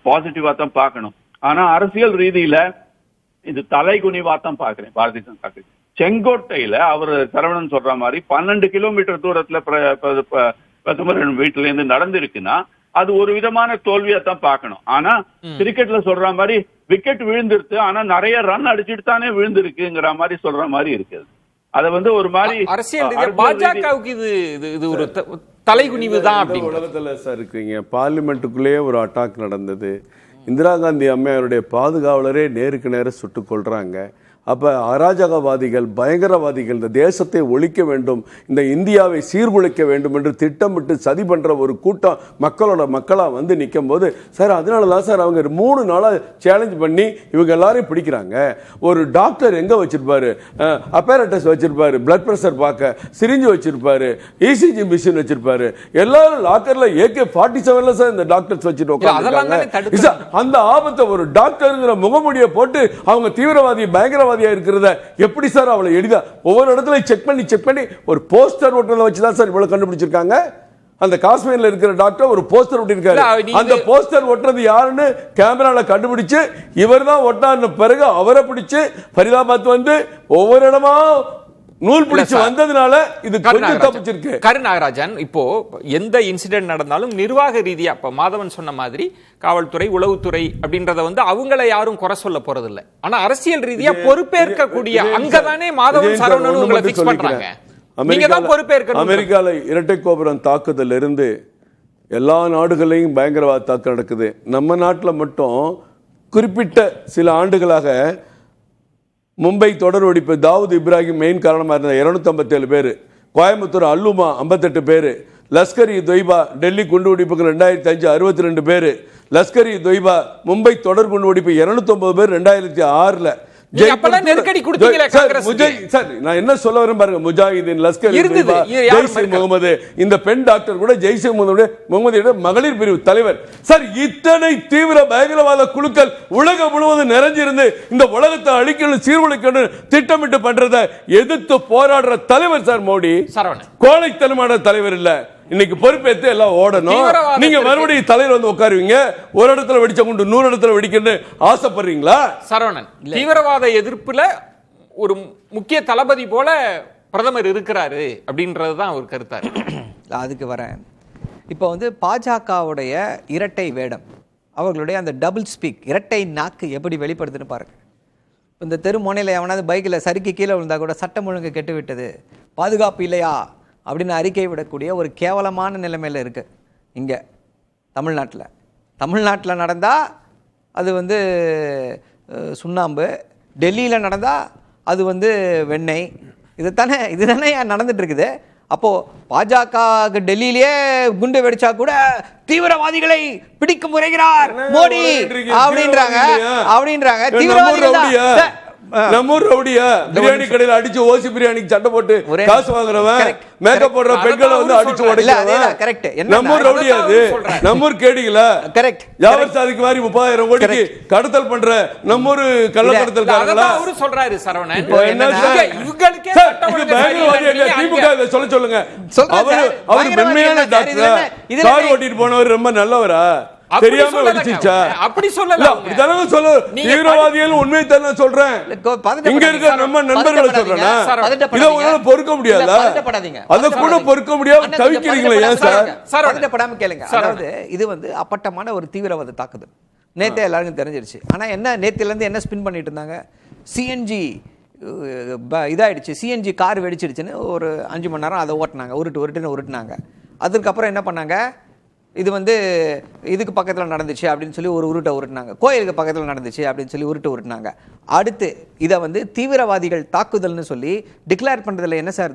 பாசிட்டிவா தான் பார்க்கணும். ஆனா அரசியல் ரீதியில இது தலைகுனிவா தான் பாக்குறேன் பாரதிய ஜனதா கட்சி. செங்கோட்டையில அவர் சரவணன் சொல்ற மாதிரி 12 கிலோமீட்டர் தூரத்துல பிரதமர் வீட்டுல இருந்து நடந்திருக்குன்னா அது ஒரு விதமான தோல்வியா தான் பார்க்கணும். ஆனா கிரிக்கெட்ல சொல்ற மாதிரி விக்கெட் விழுந்துருச்சு, ஆனா நிறைய ரன் அடிச்சுட்டு தானே விழுந்திருக்குங்கிற மாதிரி சொல்ற மாதிரி இருக்குது. அது வந்து ஒரு மாதிரி அரசியல் பாஜகவுக்கு இது ஒரு தலைகுனிவு தான் உலகத்துல சார் இருக்கீங்க. பார்லிமெண்ட்டுக்குள்ளேயே ஒரு அட்டாக் நடந்தது. இந்திரா காந்தி அம்மையாருடைய பாதுகாவலரே நேருக்கு நேரம் சுட்டுக் கொள்றாங்க. அப்போ அராஜகவாதிகள், பயங்கரவாதிகள் இந்த தேசத்தை ஒழிக்க வேண்டும், இந்த இந்தியாவை சீர்குலைக்க வேண்டும் என்று திட்டமிட்டு சதி பண்ணுற ஒரு கூட்டம் மக்களாக வந்து நிற்கும் போது சார் அதனால தான் சார் அவங்க 3 நாளாக சேலஞ்ச் பண்ணி இவங்க எல்லாரையும் பிடிக்கிறாங்க. ஒரு டாக்டர் எங்கே வச்சிருப்பாரு, அப்பேரட்டஸ் வச்சிருப்பாரு, பிளட் ப்ரெஷர் பார்க்க சிரிஞ்சு வச்சிருப்பாரு, இசிஜி மிஷின் வச்சிருப்பாரு, எல்லாரும் லாக்கர்ல AK-47 சார் இந்த டாக்டர்ஸ் வச்சுட்டு உட்காந்துருக்காங்க. அந்த ஆபத்தை ஒரு டாக்டருங்கிற முகமூடியை போட்டு அவங்க தீவிரவாதி பயங்கரவாதி இருக்கிறத எப்படி சார் அவளை எளிதா ஒவ்வொரு இடத்துல செக் பண்ணி ஒரு போஸ்டர் ஒட்டுறத வச்சுதான் சார் இவ்வளவு கண்டுபிடிச்சிருக்காங்க. அந்த காஷ்மீர்ல இருக்கிற டாக்டர் ஒரு போஸ்டர் ஒட்டிருக்காரு. அந்த போஸ்டர் ஒட்டுறது யாருன்னு கேமரால கண்டுபிடிச்சு இவர் தான் ஒட்டான்னு பிறகு அவரை பிடிச்சு ஃபரிதாபாத் வந்து ஒவ்வொரு இடமா நூல் பிடிச்சு வந்ததுனால இது கொஞ்சம் தப்பிச்சிருக்கு. கருநாகராஜன், இப்போ எந்த இன்சிடென்ட் நடந்தாலும் நிர்வாக ரீதியா இப்ப மாதவன் சொன்ன மாதிரி காவல்துறை உளவுத்துறை அப்படின்றத வந்து அவங்கள யாரும் குறை சொல்ல போறது இல்லை. ஆனா அரசியல் ரீதியா பொறுப்பேற்கக்கூடிய அங்கதானே மாதவன் சரவணன் உங்களை பிக்ஸ் பண்றாங்க. நீங்க தான் பொறுப்பேற்கணும். அமெரிக்கால இரட்டை கோபுரம் தாக்குதல் இருந்து எல்லா நாடுகளையும் பயங்கரவாத தாக்குதல் நடக்குது. நம்ம நாட்டில் மட்டும் குறிப்பிட்ட சில ஆண்டுகளாக மும்பை தொடர் வெடிப்பு தாவூத் இப்ராஹிம் மெயின் காரணமாக இருந்த 257 பேர், கோயம்புத்தூர் அல்லுமா 58 பேர், லஷ்கர் இ தொய்பா டெல்லி குண்டுவெடிப்புக்கு 2005 62 பேர், லஷ்கர் இ தொய்பா மும்பை தொடர் குண்டுவெடிப்பு 209 பேர் 2006. நெருக்கடி கொடுத்தீங்களே நான் என்ன சொல்ல வரேன் பாருங்க, முஜாஹிதீன், லஷ்கர் இ தொய்பா, ஜெய்ஷே முகமது, இந்த பெண் டாக்டர் கூட ஜெய்ஷே முகமது மகளிர் பிரிவு தலைவர். சார், இத்தனை தீவிர பயங்கரவாத குழுக்கள் உலகம் முழுவதும் நிறைஞ்சிருந்து இந்த உலகத்தை அழிக்கணும் சீர்குலைக்கணும் திட்டமிட்டு பண்றதை எதிர்த்து போராடுற தலைவர் சார் மோடி. கோழைத்தனமான தலைவர் இல்ல. இன்னைக்கு பொறுப்பேற்று எல்லாம் ஓடணும். நீங்க மறுபடியும் தலைவர் வந்து உட்காருவீங்க, ஒரு இடத்துல வெடிச்ச கொண்டு 100 இடத்துல வெடிக்கணும்னு ஆசைப்படுறீங்களா? சரவணன், தீவிரவாத எதிர்ப்புல ஒரு முக்கிய தளபதி போல பிரதமர் இருக்கிறாரு அப்படின்றதுதான் ஒரு கருத்தாரு. அதுக்கு வரேன். இப்போ வந்து பாஜகவுடைய இரட்டை வேடம், அவர்களுடைய அந்த டபுள் ஸ்பீக், இரட்டை நாக்கு எப்படி வெளிப்படுதுன்னு பாருங்க. இந்த தெரு முனையில் எவனாவது பைக்கில் சறுக்கி கீழே விழுந்தா கூட சட்டம் ஒழுங்கு கெட்டு விட்டது, பாதுகாப்பு இல்லையா அப்படின்னு அறிக்கை விடக்கூடிய ஒரு கேவலமான நிலைமையில் இருக்குது இங்கே தமிழ்நாட்டில் நடந்தால் அது வந்து சுண்ணாம்பு, டெல்லியில் நடந்தால் அது வந்து வெண்ணெய். இதுதானே நடந்துட்டு இருக்குது. அப்போது பாஜக டெல்லியிலேயே குண்டு வெடிச்சா கூட தீவிரவாதிகளை பிடிக்க முறைகிறார் மோடி அப்படின்றாங்க. தீவிரவாதிகள் நம்ம ரவுடியா பிரியாணி கடையில் அடிச்சு ஓசி பிரியாணிக்கு சண்டை போட்டு காசு வாங்குறவன், மேக்கப் போடுற பெண்களை வந்து அடிச்சு உடைக்கிறவன் நம்ம ரவுடியா? அது நம்ம கேடிகளா? கரெக்ட். யாவர் சாதிக்கு மாதிரி 30,000 கோடிக்கு கடத்தல் பண்ற நம்ம ஒரு கள்ளக்கடத்தல்காரங்களா அவரு சொல்றாரு சரவணன். என்ன சார் இவங்களுக்கே திமுக சொல்ல சொல்லுங்க. அவர் மென்மையான டாக்டர், கார் ஓட்டிட்டு போனவர் ரொம்ப நல்லவரா? தெரியாம வெடிச்சிச்சா? அப்படி சொல்லல. அப்படிதானே சொல்ல. தீவிரவாதிகள் உண்மை தானே சொல்றேன். இங்க இருக்க நம்ம நண்பர்களை சொல்றேன்னா இத உங்களால பொறுக்க முடியாதா? அத கூட பொறுக்க முடியாம தவிக்கிறீங்களா? ஏன் சார்? பதட்டப்படாம கேளுங்க. அதாவது இது வந்து அப்பட்டமான ஒரு தீவிரவாத தாக்குதல். நேத்தே எல்லாருக்கும் தெரிஞ்சிருச்சு. ஆனா என்ன, நேத்துல இருந்து என்ன ஸ்பின் பண்ணிட்டு இருந்தாங்க? சிஎன்ஜி இதாயிடுச்சு, சிஎன்ஜி கார் வெடிச்சிடுச்சுன்னு ஒரு 5 மணி நேரம் அதை ஓட்டினாங்க, உருட்டுனாங்க. அதுக்கப்புறம் என்ன பண்ணாங்க, இது வந்து இதுக்கு பக்கத்தில் நடந்துச்சு அப்படின்னு சொல்லி ஒரு உருட்டினாங்க, கோயிலுக்கு பக்கத்தில் நடந்துச்சு அப்படின்னு சொல்லி உருட்டினாங்க. அடுத்து இதை வந்து தீவிரவாதிகள் தாக்குதல்னு சொல்லி டிக்ளேர் பண்றதுல என்ன சார்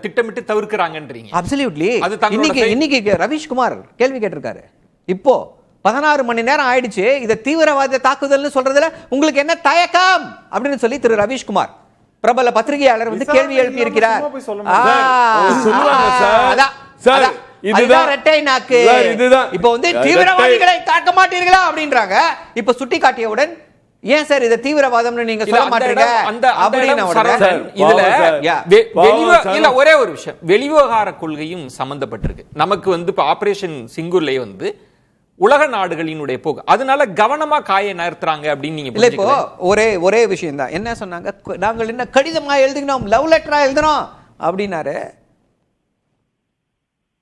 திட்டமிட்டு தவிர்க்கிறாங்கன்றீங்க? அப்சல்யூட்லி. இன்னைக்கு ரவீஷ்குமார் கேள்வி கேட்டிருக்காரு. இப்போ 16 மணி நேரம் ஆயிடுச்சு, இதை தீவிரவாத தாக்குதல்னு சொல்றதுல உங்களுக்கு என்ன தயக்கம் அப்படின்னு சொல்லி திரு ரவீஷ்குமார் பிரபல பத்திரிகையாளர் வந்து கேள்வி எழுப்பி இருக்கிறார். இதுதான் இரட்டை நாக்கு. இப்ப வந்து தீவிரவாதிகளை தாக்க மாட்டீர்களா அப்படின்றாங்க. இப்ப சுட்டி காட்டியவுடன் ஏன் சார் இத தீவிரவாதம்னு நீங்க சொல்ல மாட்டீங்க இதுல ஒரே ஒரு விஷயம், வெளிவிவகார கொள்கையும் சம்பந்தப்பட்டிருக்கு. நமக்கு வந்து இப்ப ஆபரேஷன் சிங்கூர்லயே வந்து உலக நாடுகளினுடைய போக்கு, அதனால கவனமா காயை நகர்த்துறாங்க அப்படின்னு நீங்க இப்போ ஒரே விஷயம் தான். என்ன சொன்னாங்க, நாங்கள் என்ன கடிதமா எழுதினோம், லவ் லெட்டரா எழுதினோம் அப்படின்னாரு.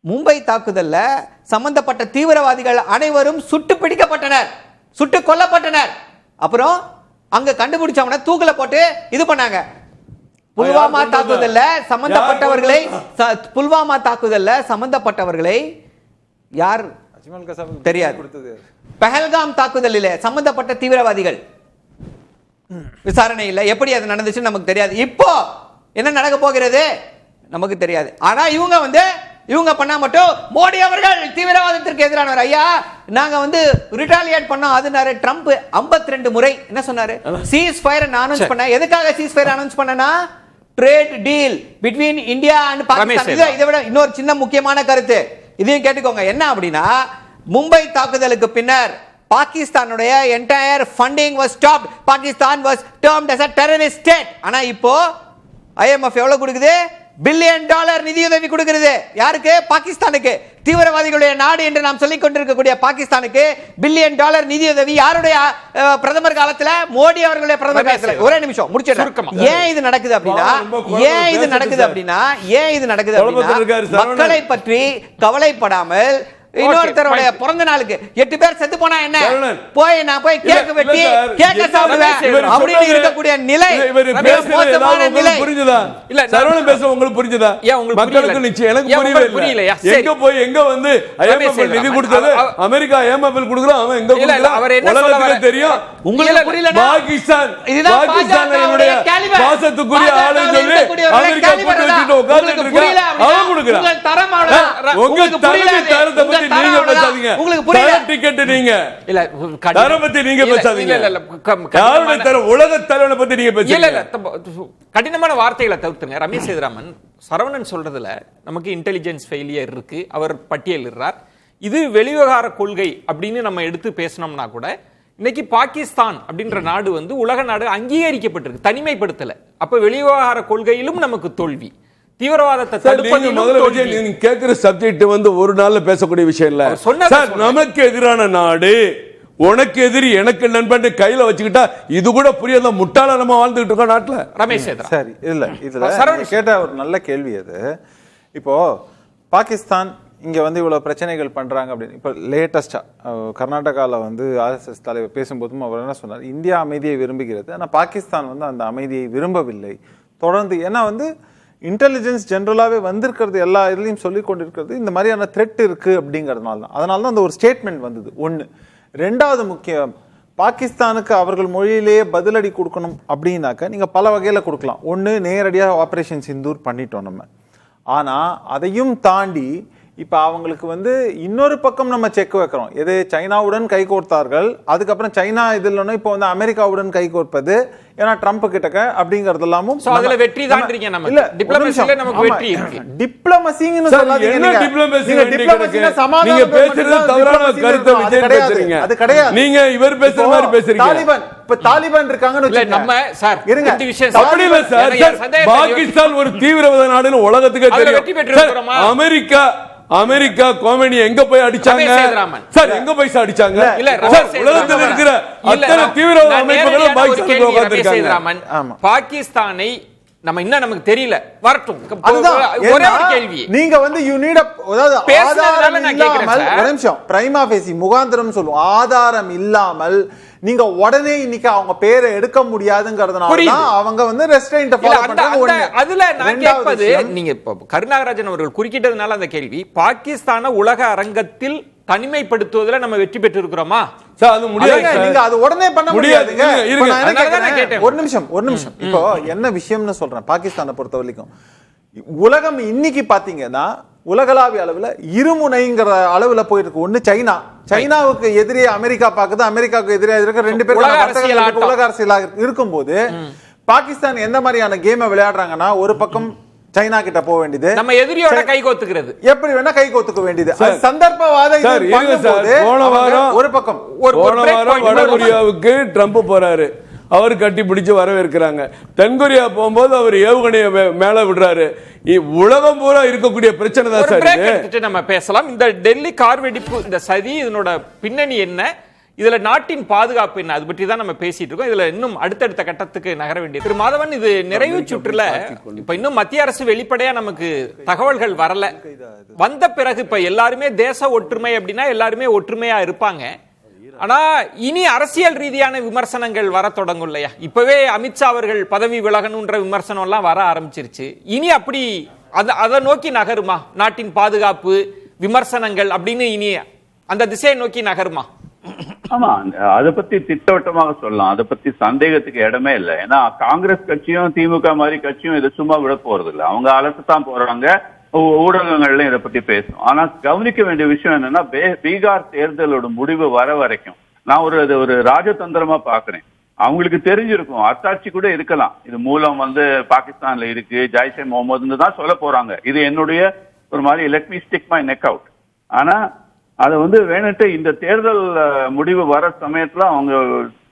மும்பை தாக்குதல்ல சம்பந்தப்பட்ட தீவிரவாதிகள் அனைவரும் சுட்டு பிடிக்கப்பட்டனர், சுட்டு கொல்லப்பட்டனர். அப்புறம் அங்க கண்டுபிடிச்சவன தூக்கல போட்டு இது பண்ணாங்க. புல்வாமா தாக்குதல்ல சம்பந்தப்பட்டவர்களை யார் தெரியாது. பஹல்காம் தாக்குதலில் சம்பந்தப்பட்ட தீவிரவாதிகள் விசாரணை இல்லை, எப்படி அது நடந்துச்சு நமக்கு தெரியாது. இப்போ என்ன நடக்க போகிறது நமக்கு தெரியாது. ஆனா இவங்க பண்ணா மட்டும் மோடி அவர்கள் தீவிரவாதத்திற்கு எதிரானவர். ஐயா, நாங்க வந்து ரிட்டாலியேட் பண்ணோம் அதுனாரு ட்ரம்ப் 52 முறை என்ன சொன்னாரு, சீஸ் ஃபயர் அனௌன்ஸ் பண்ண. எதுக்காக சீஸ் ஃபயர் அனௌன்ஸ் பண்ணனா, trade deal between India and Pakistan. இதை விட இன்னொரு சின்ன முக்கியமான கருத்து இதையும் கேட்டுக்கோங்க. என்ன அப்படின்னா, மும்பை தாக்குதலுக்கு பின்னர் பாகிஸ்தானுடைய entire funding was stopped. Pakistan was termed as a terrorist state. ஆனா இப்போ IMF எவ்வளவு கொடுக்குது, $1 பில்லியன் நிதியுதவி கொடுக்கிறது. யாருக்கு? பாகிஸ்தானுக்கு. தீவிரவாதிகளுடைய நாடு என்று நாம் சொல்லிக் கொண்டிருக்கக்கூடிய பாகிஸ்தானுக்கு $1 பில்லியன் நிதியுதவி யாருடைய பிரதமர் காலத்துல? மோடி அவர்களுடைய பிரதமர் காலத்துல. ஒரே நிமிஷம் முடிச்சிடுறேன். ஏன் இது நடக்குது அப்படின்னா மக்களை பற்றி கவலைப்படாமல் இன்னொருத்தருடைய பிறந்த நாளுக்கு 8 பேர் செத்து போனா என்ன, நான் போய் கேக் வெட்டி கேக்க சாப்பிடுவேன் அப்படின்னு இருக்கக்கூடிய நிலை, மோசமான நிலை. புரிஞ்சுதா? இல்ல சரவணன் பேச உங்களுக்கு புரிஞ்சுதா? மக்களுக்கு நிச்சயம் எனக்கு புரியல. எங்க போய் எங்க வந்து IMF நிதி கொடுத்தது, அமெரிக்கா IMF கொடுக்குறோம், அவன் எங்க கொடுக்குறான் அவர் என்ன சொல்ல தெரியும் உங்களுக்கு புரியல. பாகிஸ்தானுடைய பாசத்துக்குரிய ஆளு சொல்லி அமெரிக்கா கூட்டி வச்சிட்டு உட்கார்ந்துட்டு இருக்கான், அவன் கொடுக்குறான். உங்களுக்கு தலைமை தரத்தை பத்தி நீங்க பேசாதீங்க. உங்களுக்கு புரியல. டிக்கெட் நீங்க இல்ல தரம் பத்தி நீங்க பேசாதீங்க. யாருடைய தரம்? உலக தலைவனை பத்தி நீங்க பேசுறீங்க. இல்ல இல்ல கடினமான வார்த்தைகளை தவிர்த்துங்க. ரமேஷ் சேதுராமன் சரவணன் சொல்றதுல நமக்கு இன்டெலிஜென்ஸ் ஃபெயிலியர் இருக்கு, அவர் பட்டியலிடுறார். இது வெளிவிவகார கொள்கை அப்படின்னு நம்ம எடுத்து பேசணும்னா கூட இன்னைக்கு பாகிஸ்தான் அப்படின்ற நாடு வந்து உலக நாடு அங்கீகரிக்கப்பட்டிருக்கு, தனிமைப்படுத்தல. அப்ப வெளிவிவகார கொள்கையிலும் நமக்கு தோல்வி, தீவிரவாதத்தை தடுப்பதிலும் கேட்கிற சப்ஜெக்ட் வந்து ஒரு நாள்ல பேசக்கூடிய விஷயம் இல்ல. சார், நமக்கு எதிரான நாடு, உனக்கு எதிரி எனக்கு நண்பன் கையில வச்சுக்கிட்டா இது கூட புரியாத முட்டாள நம்ம வாழ்ந்துட்டு இருக்கோம் நாட்டுல. ரமேஷ் சரி, இல்ல இதுல கேட்ட ஒரு நல்ல கேள்வி அது. இப்போ பாகிஸ்தான் இங்க வந்து இவ்வளவு பிரச்சனைகள் பண்றாங்க அப்படின்னு இப்போ லேட்டஸ்டா கர்நாடகாவில் வந்து RSS தலைவர் பேசும்போதும் அவர் என்ன சொன்னார், இந்தியா அமைதியை விரும்புகிறது, ஆனால் பாகிஸ்தான் வந்து அந்த அமைதியை விரும்பவில்லை தொடர்ந்து. ஏன்னா வந்து இன்டெலிஜென்ஸ் ஜென்ரலாகவே வந்திருக்கிறது, எல்லா இதுலையும் சொல்லி கொண்டிருக்கிறது இந்த மாதிரியான த்ரெட் இருக்கு அப்படிங்கிறதுனால தான். அதனால தான் அந்த ஒரு ஸ்டேட்மெண்ட் வந்தது. ஒன்று. ரெண்டாவது முக்கியம், பாகிஸ்தானுக்கு அவர்கள் மொழியிலேயே பதிலடி கொடுக்கணும் அப்படின்னாக்க நீங்கள் பல வகையில் கொடுக்கலாம். ஒன்று, நேரடியாக ஆப்ரேஷன் சிந்தூர் பண்ணிட்டோம் நம்ம. ஆனால் அதையும் தாண்டி இப்போ அவங்களுக்கு வந்து இன்னொரு பக்கம் நம்ம செக் வைக்கிறோம். எது? சைனாவுடன் கைகோர்த்தார்கள், அதுக்கப்புறம் சைனா இதில் இப்போ வந்து அமெரிக்காவுடன் கைகோர்ப்பது, ஏன்னா ட்ரம்ப் கிட்டக்க அப்படிங்கிறது எல்லாமும் வெற்றி தான். இல்ல டிப்ளமசில நமக்கு வெற்றி இருக்கு. டிப்ளமசின்னு சொல்லாதீங்க. என்ன டிப்ளமசி? நீங்க பேசுறது தவறான கருத்தை விஜய் பேசுறீங்க. அது கிடையாது. நீங்க இவர் பேசுற மாதிரி பேசுறீங்க. தாலிபான் இப்ப தாலிபான் இருக்காங்கன்னு வெச்சுங்க. நம்ம சார் இருங்க. இந்த விஷயம் அப்படி இல்ல சார். பாகிஸ்தான் ஒரு தீவிரவாத நாடுன்னு உலகத்துக்கு தெரியும். அமெரிக்கா கோமணி எங்க போய் அடிச்சாங்க சார்? எங்க போய் அடிச்சாங்க? உலகத்தில் இருக்கிற அத்தனை தீவிரவாத அமைப்புகளும் பாகிஸ்தான். பாகிஸ்தானை நம்ம இன்னும் நமக்கு தெரியல, வரட்டும். ஒரே ஒரு கேள்வி, நீங்க வந்து யூ நீட் அதாவது ஆதாரம் இல்லாமல், ஒரு நிமிஷம், பிரைமா ஃபேசி முகாந்திரம் சொல்லுவோம், ஆதாரம் இல்லாமல் நீங்க உடனே இன்னைக்கு அவங்க பேரை எடுக்க முடியாதுங்கிறதுனால தான் அவங்க வந்து ரெஸ்ட்ரெயின்ட் ஃபாலோ பண்றாங்க. அதுல நான் கேட்பது, நீங்க கருணாகராஜன் அவர்கள் குறுக்கிட்டதுனால அந்த கேள்வி, பாகிஸ்தான உலக அரங்கத்தில் தனிமைப்படுத்துவதில் நம்ம வெற்றி பெற்று இருக்கிறோமா? அது முடியாது. நீங்க அது உடனே பண்ண முடியாதுங்க. ஒரு நிமிஷம். இப்போ என்ன விஷயம்னு சொல்றேன். பாகிஸ்தானை பொறுத்த வரைக்கும் உலகம் இன்னைக்கு பாத்தீங்கன்னா உலகளாவிய அளவுல இருமுனைங்கிற அளவுல போயிருக்கு. ஒண்ணு சைனாவுக்கு எதிரே அமெரிக்கா பாக்குது, அமெரிக்காவுக்கு எதிரே இருக்க ரெண்டு பேரும் உலக அரசியலாக இருக்கும்போது பாகிஸ்தான் எந்த மாதிரியான கேமை விளையாடுறாங்கன்னா, ஒரு பக்கம் சைனா கிட்ட போக வேண்டியது, நம்ம எதிரியோட கை கோத்துக்கிறது, எப்படி வேணா கை கோத்துக்க வேண்டியது, சந்தர்ப்பவாத. போன வாரம் ஒரு பக்கம் வடகொரியாவுக்கு ட்ரம்ப் போறாரு, அவர் கட்டி பிடிச்சு வரவேற்கிறாங்க. தென்கொரியா போகும்போது அவர் ஏவுகணையை மேல விடுறாரு. உலகம் பூரா இருக்கக்கூடிய பிரச்சனை தான் சார். நம்ம பேசலாம். இந்த டெல்லி கார் வெடிப்பு, இந்த சதி, இதனோட பின்னணி என்ன, இதுல நாட்டின் பாதுகாப்பு என்ன, அது பற்றி தான் நம்ம பேசிட்டு இருக்கோம். இதுல இன்னும் அடுத்தடுத்த கட்டத்துக்கு நகர வேண்டியது. திரு மாதவன், இது நிறைவு சுற்றுல இப்ப இன்னும் மத்திய அரசு வெளிப்படையா நமக்கு தகவல்கள் வரல. வந்த பிறகு இப்ப எல்லாருமே தேச ஒற்றுமை அப்படின்னா எல்லாருமே ஒற்றுமையா இருப்பாங்க. ஆனா இனி அரசியல் ரீதியான விமர்சனங்கள் வர தொடங்கும் இல்லையா? இப்பவே அமித்ஷா அவர்கள் பதவி விலகணுன்ற விமர்சனம் எல்லாம் வர ஆரம்பிச்சிருச்சு. இனி அப்படி அதை நோக்கி நகருமா? நாட்டின் பாதுகாப்பு விமர்சனங்கள் அப்படின்னு இனி அந்த திசையை நோக்கி நகருமா? ஆமா, அதை பத்தி திட்டவட்டமாக சொல்லலாம். அதை பத்தி சந்தேகத்துக்கு இடமே இல்லை. ஏன்னா காங்கிரஸ் கட்சியும் திமுக மாதிரி கட்சியும் இதை சும்மா விட போறது இல்லை. அவங்க அலசத்தான் போறாங்க, ஊடகங்கள்ல இதை பத்தி பேசும். ஆனா கவனிக்க வேண்டிய விஷயம் என்னன்னா, பீகார் தேர்தலோட முடிவு வர வரைக்கும் நான் ஒரு ராஜதந்திரமா பாக்குறேன். அவங்களுக்கு தெரிஞ்சிருக்கும், அத்தாட்சி கூட இருக்கலாம், இது மூலம் வந்து பாகிஸ்தான்ல இருக்கு, ஜாய்ஷே முகமதுன்னு தான் சொல்ல போறாங்க. இது என்னுடைய ஒரு மாதிரி let me stick my neck out. ஆனா அதை வந்து வேணுட்டு இந்த தேர்தல் முடிவு வர சமயத்துல அவங்க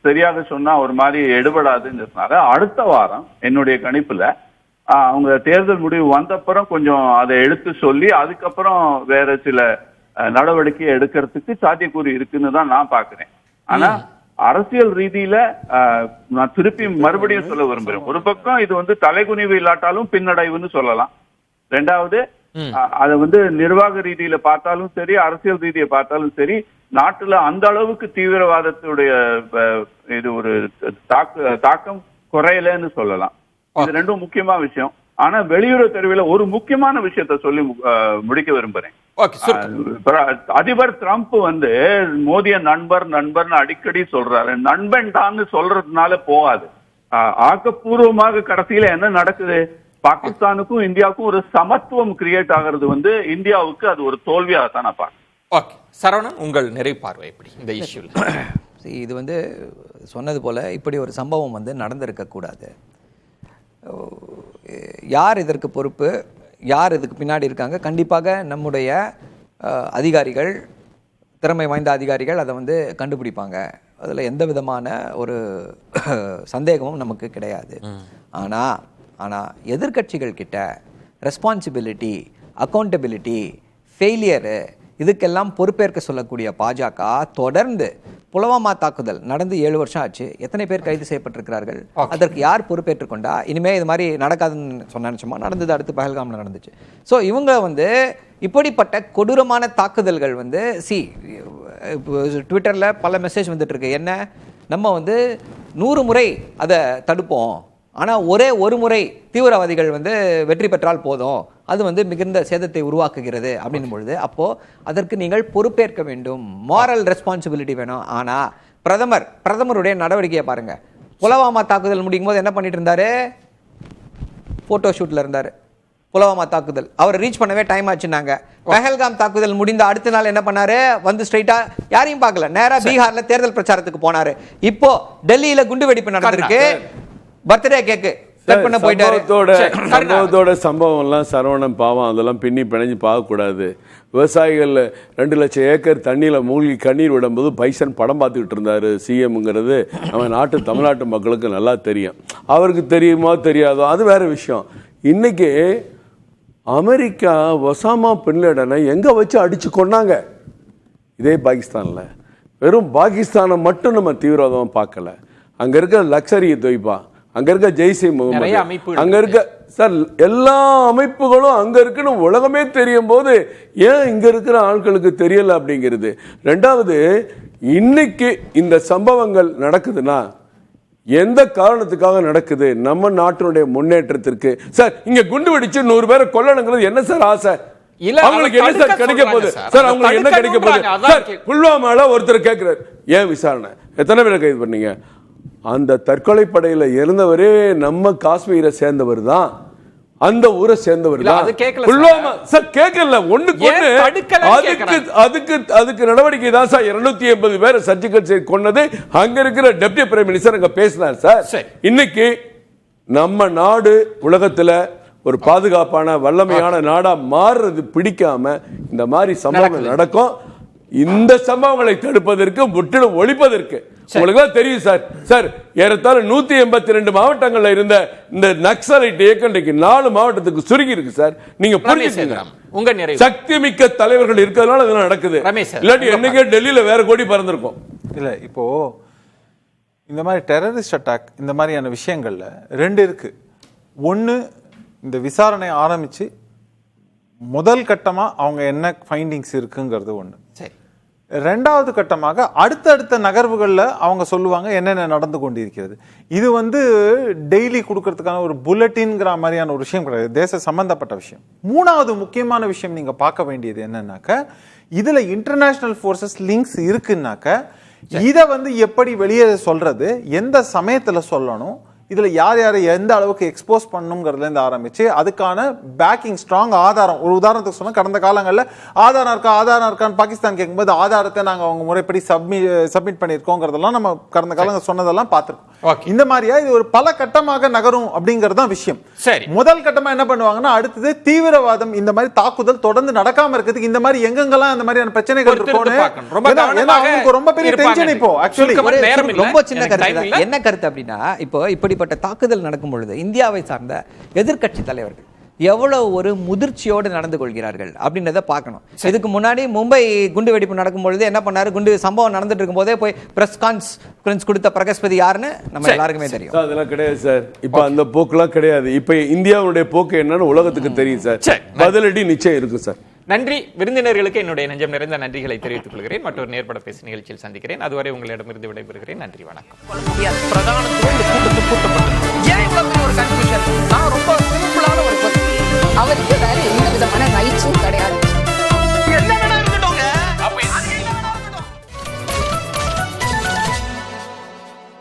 சரியாக சொன்னா ஒரு மாதிரி எடுபடாதுன்றதுனால அடுத்த வாரம் என்னுடைய கணிப்புல அவங்க தேர்தல் முடிவு வந்தப்புறம் கொஞ்சம் அதை எடுத்து சொல்லி அதுக்கப்புறம் வேற சில நடவடிக்கை எடுக்கிறதுக்கு சாத்தியக்கூறு இருக்குன்னு தான் நான் பாக்குறேன். ஆனா அரசியல் ரீதியில நான் திருப்பி மறுபடியும் சொல்ல விரும்புறேன். ஒரு பக்கம் இது வந்து தலைகுனிவு இல்லாட்டாலும் பின்னடைவுன்னு சொல்லலாம். ரெண்டாவது, அதை வந்து நிர்வாக ரீதியில பார்த்தாலும் சரி, அரசியல் ரீதியை பார்த்தாலும் சரி, நாட்டுல அந்த அளவுக்கு தீவிரவாதத்துடைய இது ஒரு தாக்கம் குறையலன்னு சொல்லலாம். இது ரெண்டும் முக்கியமான விஷயம். ஆனா வெளியுறவு தெரிவில ஒரு முக்கியமான விஷயத்த சொல்லி முடிக்க விரும்புறேன். அதிபர் ட்ரம்ப் வந்து மோடிய நண்பர்னு அடிக்கடி சொல்றாரு. நண்பன் தான் சொல்றதுனால போகாது. ஆக்கப்பூர்வமாக கடைசியில என்ன நடக்குது? பாகிஸ்தானுக்கும் இந்தியாவுக்கும் ஒரு சமத்துவம் கிரியேட் ஆகிறது வந்து இந்தியாவுக்கு அது ஒரு தோல்வியாக தான் நான் பார்க்கிறேன். ஓகே சரவணன், உங்கள் நிறைவு பார்வை எப்படி இந்த இஷ்யூல? இது வந்து சொன்னது போல இப்படி ஒரு சம்பவம் வந்து நடந்திருக்கக்கூடாது. யார் இதற்கு பொறுப்பு, யார் இதுக்கு பின்னாடி இருக்காங்க, கண்டிப்பாக நம்முடைய அதிகாரிகள், திறமை வாய்ந்த அதிகாரிகள் அதை வந்து கண்டுபிடிப்பாங்க. அதில் எந்த விதமான ஒரு சந்தேகமும் நமக்கு கிடையாது. ஆனால் எதிர்க்கட்சிகள் கிட்ட ரெஸ்பான்சிபிலிட்டி, அக்கௌண்டபிலிட்டி, ஃபெயிலியரு இதுக்கெல்லாம் பொறுப்பேற்க சொல்லக்கூடிய பாஜக தொடர்ந்து புலவாமா தாக்குதல் நடந்து 7 வருஷம் ஆச்சு. எத்தனை பேர் கைது செய்யப்பட்டிருக்கிறார்கள்? அதற்கு யார் பொறுப்பேற்றுக் கொண்டா? இனிமேல் இது மாதிரி நடக்காதுன்னு நினச்சோமா? நடந்தது. அடுத்து பஹல்காமில் நடந்துச்சு. ஸோ இவங்க வந்து இப்படிப்பட்ட கொடூரமான தாக்குதல்கள் வந்து ட்விட்டரில் பல மெசேஜ் வந்துட்டு இருக்கு. என்ன, நம்ம வந்து 100 முறை அதை தடுப்போம், ஆனால் ஒரு முறை தீவிரவாதிகள் வந்து வெற்றி பெற்றால் போதும், அது வந்து மிகுந்த சேதத்தை உருவாக்குகிறது அப்படின்னும் பொழுது அப்போது அதற்கு நீங்கள் பொறுப்பேற்க வேண்டும். மாரல் ரெஸ்பான்சிபிலிட்டி வேணும். ஆனால் பிரதமருடைய நடவடிக்கையை பாருங்க. புலவாமா தாக்குதல் முடியும் போது என்ன பண்ணிட்டு இருந்தாரு? போட்டோ ஷூட்ல இருந்தார். புலவாமா தாக்குதல் அவர் ரீச் பண்ணவே டைம் ஆச்சுன்னாங்க. பஹல்காம் தாக்குதல் முடிந்த அடுத்த நாள் என்ன பண்ணாரு? வந்து ஸ்ட்ரைட்டா யாரையும் பார்க்கல, நேரா பீகார்ல தேர்தல் பிரச்சாரத்துக்கு போனாரு. இப்போ டெல்லியில குண்டுவெடிப்பு நடந்திருக்கு. பர்த்டே கேக்கு சம்பவத்தோட சம்பவம் எல்லாம் சரவணன் பாவம், அதெல்லாம் பின்னி பிணைஞ்சு பார்க்கக்கூடாது. விவசாயிகள் 2 லட்சம் ஏக்கர் தண்ணியில் மூழ்கி கண்ணீர் விடும்போது பைசன் படம் பார்த்துக்கிட்டு இருந்தாரு சிஎம்ங்கிறது நம்ம தமிழ்நாட்டு மக்களுக்கு நல்லா தெரியும். அவருக்கு தெரியுமோ தெரியாதோ அது வேற விஷயம். இன்னைக்கு அமெரிக்கா ஒசாமா பின் லேடனை எங்க வச்சு அடிச்சு கொண்டாங்க? இதே பாகிஸ்தான்ல. வெறும் பாகிஸ்தானை மட்டும் நம்ம தீவிரவாதம் பார்க்கல. அங்க இருக்க லக்ஸரி தொய்பா, அங்க இருக்க ஜெய்ஷே முகமது, அங்க இருக்க சார் எல்லா அமைப்புகளும் அங்க இருக்குன்னு உலகமே தெரியும் போது ஏன் இங்க இருக்கிற ஆட்களுக்கு தெரியல அப்படிங்கிறது. ரெண்டாவது, இன்னைக்கு இந்த சம்பவங்கள் நடக்குதுன்னா எந்த காரணத்துக்காக நடக்குது? நம்ம நாட்டினுடைய முன்னேற்றத்திற்கு. சார் இங்க குண்டு வெடிச்சு 100 பேரை கொல்லணுங்கிறது என்ன சார் ஆசை? அவங்களுக்கு என்ன சார் கிடைக்க போகுது? சார் அவங்களுக்கு என்ன கிடைக்க போகுது? சார் புல்வாமால ஒருத்தர் கேட்கிறார், ஏன் விசாரணை, எத்தனை பேரை கைது பண்ணீங்க? அந்த தற்கொலை படையில இருந்தவரே நம்ம காஷ்மீரை சேர்ந்தவர் தான், அந்த ஊரை சேர்ந்தவர் தான். புல்வாமா சார் கேட்கல ஒண்ணுக்கு அதுக்கு நடவடிக்கை தான் சார். 280 பேர் சர்ஜிக்கல் கொன்னது அங்க இருக்கிற டெப்டி பிரைம் மினிஸ்டர் அங்க பேசினார் சார். இன்னைக்கு நம்ம நாடு உலகத்துல ஒரு பாதுகாப்பான வல்லமையான நாடா மாறுறது பிடிக்காம இந்த மாதிரி சம்பவங்கள் நடக்கும். இந்த சம்பவங்களை தடுப்பதற்கு, முற்றிலும் ஒழிப்பதற்கு உங்களுக்கு தெரியும் சார். சார் ஏறத்தாழ 182 மாவட்டங்கள்ல இருந்த இந்த நக்சலைட் இயக்கம் 4 மாவட்டத்துக்கு சுருங்கி இருக்கு சார். நீங்க புரிஞ்சுக்கங்க. உங்க நிறைய சக்தி மிக்க தலைவர்கள் இருக்கிறதுனால இதெல்லாம் நடக்குது. இல்லாட்டி என்னைக்கே டெல்லியில வேற கோடி பறந்திருக்கும். இல்ல இப்போ இந்த மாதிரி டெரரிஸ்ட் அட்டாக் இந்த மாதிரியான விஷயங்கள்ல 2 இருக்கு. ஒன்னு, இந்த விசாரணை ஆரம்பிச்சு முதல் கட்டமா அவங்க என்ன ஃபைண்டிங்ஸ் இருக்குங்கிறது ஒண்ணு. சரி. 2வது கட்டமாக அடுத்தடுத்த நகர்வுகளில் அவங்க சொல்லுவாங்க என்னென்ன நடந்து கொண்டிருக்கிறது. இது வந்து டெய்லி கொடுக்கறதுக்கான ஒரு புல்லட்டின்ங்கிற மாதிரியான ஒரு விஷயம் கிடையாது, தேச சம்பந்தப்பட்ட விஷயம். 3வது முக்கியமான விஷயம் நீங்க பார்க்க வேண்டியது என்னன்னாக்க, இதுல இன்டர்நேஷனல் ஃபோர்ஸஸ் லிங்க்ஸ் இருக்குன்னாக்க இதை வந்து எப்படி வெளியே சொல்றது, எந்த சமயத்துல சொல்லணும், இதுல யார் யாரை எந்த அளவுக்கு எக்ஸ்போஸ் பண்ணுங்கிறதுல இருந்து ஆரம்பிச்சு அதுக்கான பேக்கிங் ஸ்ட்ராங் ஆதாரம். ஒரு உதாரணத்துக்கு சொன்னா, கடந்த காலங்களில் ஆதாரம் இருக்கான்னு பாகிஸ்தான் கேட்கும்போது ஆதாரத்தை நாங்கள் அவங்க முறைப்படி சப்மிட் பண்ணியிருக்கோங்கிறதெல்லாம் நம்ம கடந்த காலங்கள் சொன்னதெல்லாம் பார்த்துருக்கோம். இந்த மாதிரியா இது ஒரு பல கட்டமாக நகரும் அப்படிங்கறதுதான் விஷயம். சரி, முதல் கட்டமா என்ன பண்ணுவாங்கன்னா, அடுத்தது தீவிரவாதம் இந்த மாதிரி தாக்குதல் தொடர்ந்து நடக்காம இருக்கிறதுக்கு இந்த மாதிரி எங்கெங்கெல்லாம் இந்த மாதிரியான பிரச்சனைகள் இருக்கும் ரொம்ப பெரிய டென்ஷன். இப்போ ஆக்சுவலி ரொம்ப சின்ன கருத்து. என்ன கருத்து அப்படின்னா, இப்போ இப்படிப்பட்ட தாக்குதல் நடக்கும் பொழுது இந்தியாவை சார்ந்த எதிர்க்கட்சி தலைவர்கள் எவ்வளவு ஒரு முதிர்ச்சியோடு நடந்து கொள்கிறார்கள் அப்படின்றத பார்க்கணும். இதுக்கு முன்னாடி மும்பை குண்டு வெடிப்பு நடக்கும் பொழுது என்ன பண்ணாரு? குண்டு சம்பவம் நடந்துட்டு இருக்கும் போதே போய் பிரஸ் கான்ஃபரன்ஸ் கொடுத்த பிரகஸ்பதி யாருன்னு நம்ம எல்லாருக்குமே தெரியும். அதெல்லாம் கிடையாது சார். இப்ப அந்த போக்குலாம் கிடையாது. இப்ப இந்தியாவுடைய போக்கு என்னன்னு உலகத்துக்கு தெரியும் சார். பதிலடி நிச்சயம் இருக்கு சார். நன்றி. விருந்தினர்களுக்கு என்னுடைய நெஞ்சம் நிறைந்த நன்றிகளை தெரிவித்துக் கொள்கிறேன். மற்றொரு நேர்பட பேசி நிகழ்ச்சியில் சந்திக்கிறேன். அதுவரை உங்களிடமிருந்து விடைபெறுகிறேன். நன்றி, வணக்கம். பிரதான கூட்டப்பட்டது